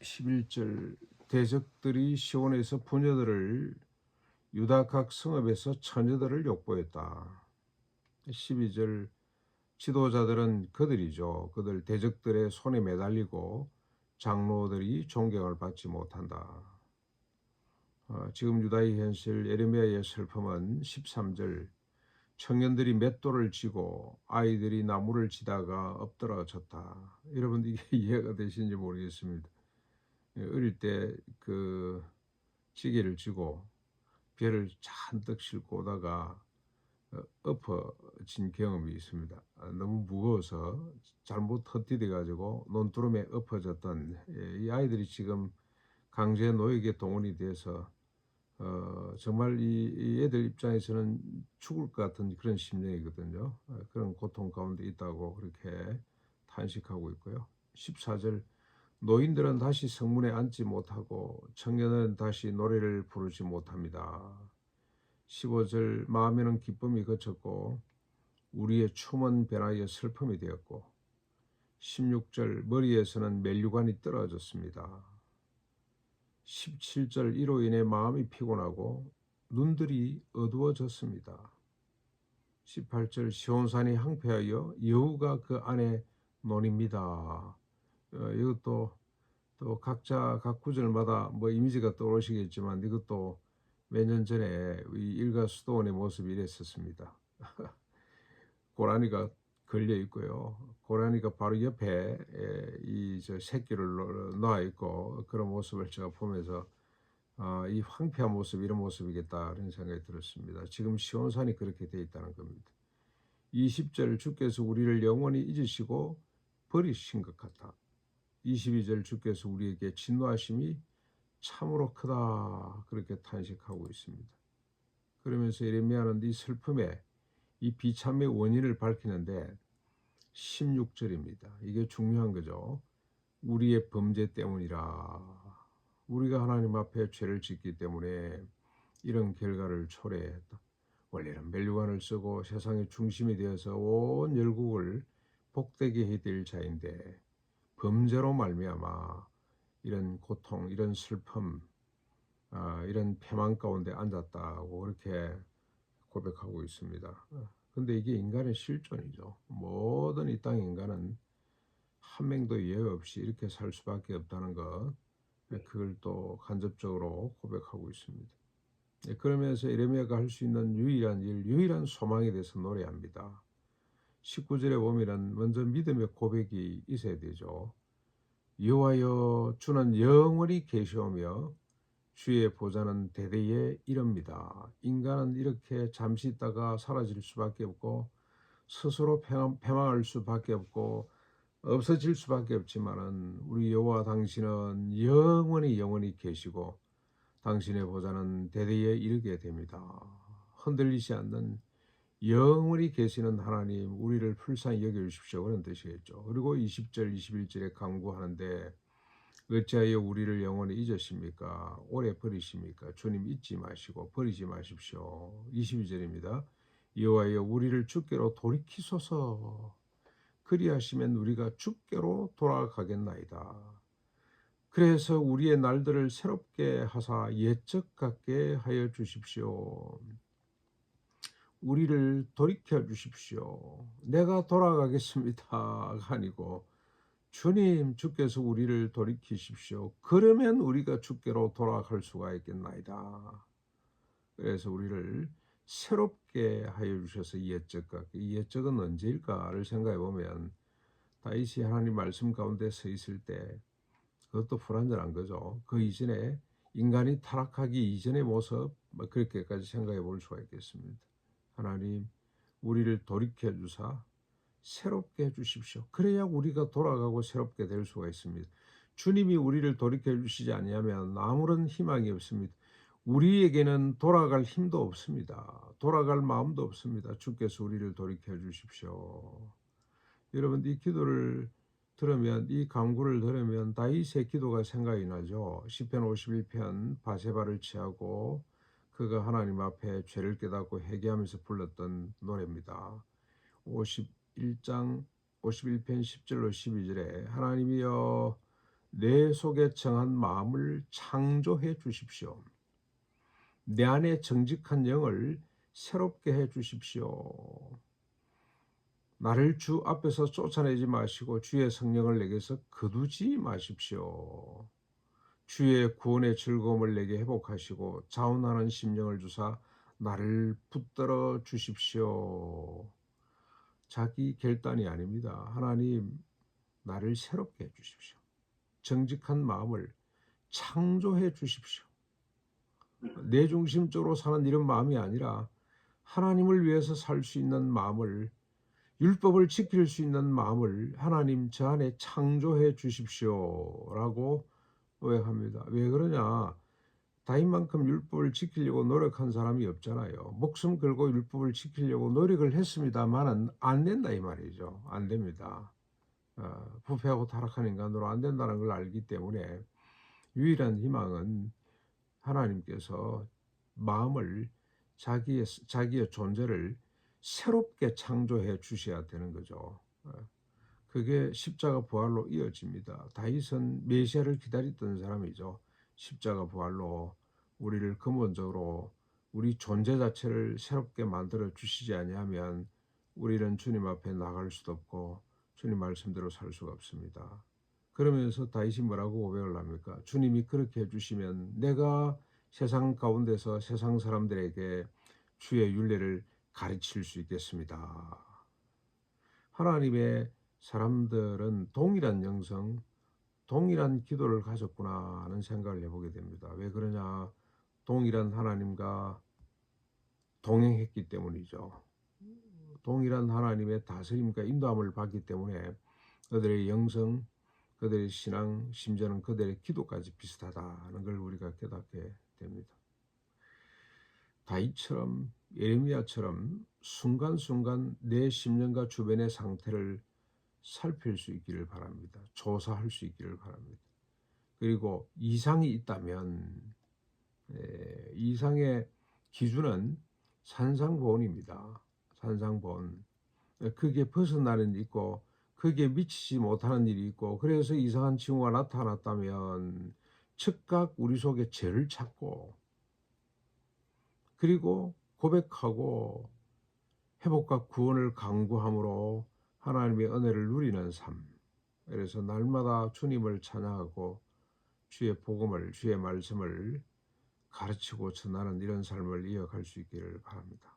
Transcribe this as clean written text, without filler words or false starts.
11절 대적들이 시온에서 부녀들을 유다 각 성읍에서 처녀들을 욕보였다. 12절 지도자들은 그들이죠. 그들 대적들의 손에 매달리고 장로들이 존경을 받지 못한다. 지금 유다의 현실 예레미야의 슬픔은 13절 청년들이 맷돌을 쥐고 아이들이 나무를 치다가 엎드러졌다. 여러분 이게 이해가 되시는지 모르겠습니다. 어릴 때 그 시계를 쥐고 배를 잔뜩 싣고 오다가 엎어진 경험이 있습니다. 너무 무거워서 잘못 헛디뎌 가지고 논두름에 엎어졌던 이 아이들이 지금 강제 노역에 동원이 돼서 정말 이 애들 입장에서는 죽을 것 같은 그런 심정이거든요. 그런 고통 가운데 있다고 그렇게 탄식하고 있고요. 14절 노인들은 다시 성문에 앉지 못하고 청년은 다시 노래를 부르지 못합니다. 15절 마음에는 기쁨이 그쳤고 우리의 춤은 변하여 슬픔이 되었고 16절 머리에서는 면류관이 떨어졌습니다. 17절 이로 인해 마음이 피곤하고 눈들이 어두워졌습니다. 18절 시온산이 항폐하여 여우가 그 안에 논입니다. 이것도 또 각자 각 구절마다 뭐 이미지가 떠오르시겠지만 이것도 몇 년 전에 이 일가 수도원의 모습이 이랬었습니다. 고라니가 걸려 있고요. 고라니가 바로 옆에 이 저 새끼를 놓아 있고 그런 모습을 제가 보면서 이 황폐한 모습 이런 모습이겠다 이런 생각이 들었습니다. 지금 시온산이 그렇게 돼 있다는 겁니다. 20절 주께서 우리를 영원히 잊으시고 버리신 것 같아. 22절 주께서 우리에게 진노하심이 참으로 크다 그렇게 탄식하고 있습니다. 그러면서 예레미야는 이 슬픔에 이 비참의 원인을 밝히는데 16절입니다. 이게 중요한 거죠. 우리의 범죄 때문이라. 우리가 하나님 앞에 죄를 짓기 때문에 이런 결과를 초래했다. 원래는 멸류관을 쓰고 세상의 중심이 되어서 온 열국을 복되게 해야 될 자인데 범죄로 말미암아 이런 고통, 이런 슬픔, 이런 패망 가운데 앉았다고 그렇게 고백하고 있습니다. 근데 이게 인간의 실존이죠. 모든 이 땅의 인간은 한 명도 예외 없이 이렇게 살 수밖에 없다는 것, 그걸 또 간접적으로 고백하고 있습니다. 그러면서 예레미야가 할 수 있는 유일한 일, 유일한 소망에 대해서 노래합니다. 19절에 보면은 먼저 믿음의 고백이 있어야 되죠. 여호와여 주는 영원히 계시오며 주의 보좌는 대대에 이릅니다. 인간은 이렇게 잠시 있다가 사라질 수밖에 없고 스스로 패망할 수밖에 없고 없어질 수밖에 없지만은 우리 여호와 당신은 영원히 계시고 당신의 보좌는 대대에 이르게 됩니다. 흔들리지 않는 영원히 계시는 하나님 우리를 불쌍히 여겨주십시오 그런 뜻이겠죠. 그리고 20절 21절에 강구하는데 어찌하여 우리를 영원히 잊으십니까? 오래 버리십니까? 주님 잊지 마시고 버리지 마십시오. 22절입니다. 여호와여 우리를 주께로 돌이키소서. 그리하시면 우리가 주께로 돌아가겠나이다. 그래서 우리의 날들을 새롭게 하사 옛적 같게 하여 주십시오. 우리를 돌이켜 주십시오. 내가 돌아가겠습니다가 아니고 주님 주께서 우리를 돌이키십시오. 그러면 우리가 주께로 돌아갈 수가 있겠나이다. 그래서 우리를 새롭게 하여 주셔서 옛적 같게, 이 옛적은 언제일까를 생각해 보면 다윗이 하나님 말씀 가운데 서 있을 때 그것도 불완전한 거죠. 그 이전에 인간이 타락하기 이전의 모습 그렇게까지 생각해 볼 수가 있겠습니다. 하나님 우리를 돌이켜 주사 새롭게 해주십시오. 그래야 우리가 돌아가고 새롭게 될 수가 있습니다. 주님이 우리를 돌이켜 주시지 아니하면 아무런 희망이 없습니다. 우리에게는 돌아갈 힘도 없습니다. 돌아갈 마음도 없습니다. 주께서 우리를 돌이켜 주십시오. 여러분 이 기도를 들으면 이 간구를 들으면 다윗의 기도가 생각이 나죠. 시편 51편 바세바를 취하고 그가 하나님 앞에 죄를 깨닫고 회개하면서 불렀던 노래입니다. 51장 51편 10절로 12절에 하나님이여 내 속에 정한 마음을 창조해 주십시오. 내 안에 정직한 영을 새롭게 해 주십시오. 나를 주 앞에서 쫓아내지 마시고 주의 성령을 내게서 거두지 마십시오. 주의 구원의 즐거움을 내게 회복하시고 자원하는 심령을 주사 나를 붙들어 주십시오. 자기 결단이 아닙니다. 하나님, 나를 새롭게 해 주십시오. 정직한 마음을 창조해 주십시오. 내 중심적으로 사는 이런 마음이 아니라 하나님을 위해서 살 수 있는 마음을, 율법을 지킬 수 있는 마음을 하나님 저 안에 창조해 주십시오라고 고백합니다. 왜 그러냐? 다윗만큼 율법을 지키려고 노력한 사람이 없잖아요. 목숨 걸고 율법을 지키려고 노력을 했습니다만은 안 된다 이 말이죠. 안 됩니다. 부패하고 타락한 인간으로 안 된다는 걸 알기 때문에 유일한 희망은 하나님께서 마음을, 자기의 존재를 새롭게 창조해 주셔야 되는 거죠. 그게 십자가 부활로 이어집니다. 다윗은 메시아를 기다렸던 사람이죠. 십자가 부활로 우리를 근본적으로 우리 존재 자체를 새롭게 만들어 주시지 아니하면 우리는 주님 앞에 나갈 수도 없고 주님 말씀대로 살 수가 없습니다. 그러면서 다윗이 뭐라고 고백을 합니까? 주님이 그렇게 해주시면 내가 세상 가운데서 세상 사람들에게 주의 윤례를 가르칠 수 있겠습니다. 하나님의 사람들은 동일한 영성, 동일한 기도를 가졌구나 하는 생각을 해보게 됩니다. 왜 그러냐? 동일한 하나님과 동행했기 때문이죠. 동일한 하나님의 다스림과 인도함을 받기 때문에 그들의 영성, 그들의 신앙, 심지어는 그들의 기도까지 비슷하다는 걸 우리가 깨닫게 됩니다. 다윗처럼, 예레미야처럼 순간순간 내 심령과 주변의 상태를 살필 수 있기를 바랍니다. 조사할 수 있기를 바랍니다. 그리고 이상이 있다면 이상의 기준은 산상보온입니다. 산상보온. 그게 벗어나는 일이 있고 그게 미치지 못하는 일이 있고, 그래서 이상한 징후가 나타났다면 즉각 우리 속에 죄를 찾고 그리고 고백하고 회복과 구원을 강구함으로 하나님의 은혜를 누리는 삶. 그래서 날마다 주님을 찬양하고 주의 복음을, 주의 말씀을 가르치고 전하는 이런 삶을 이어갈 수 있기를 바랍니다.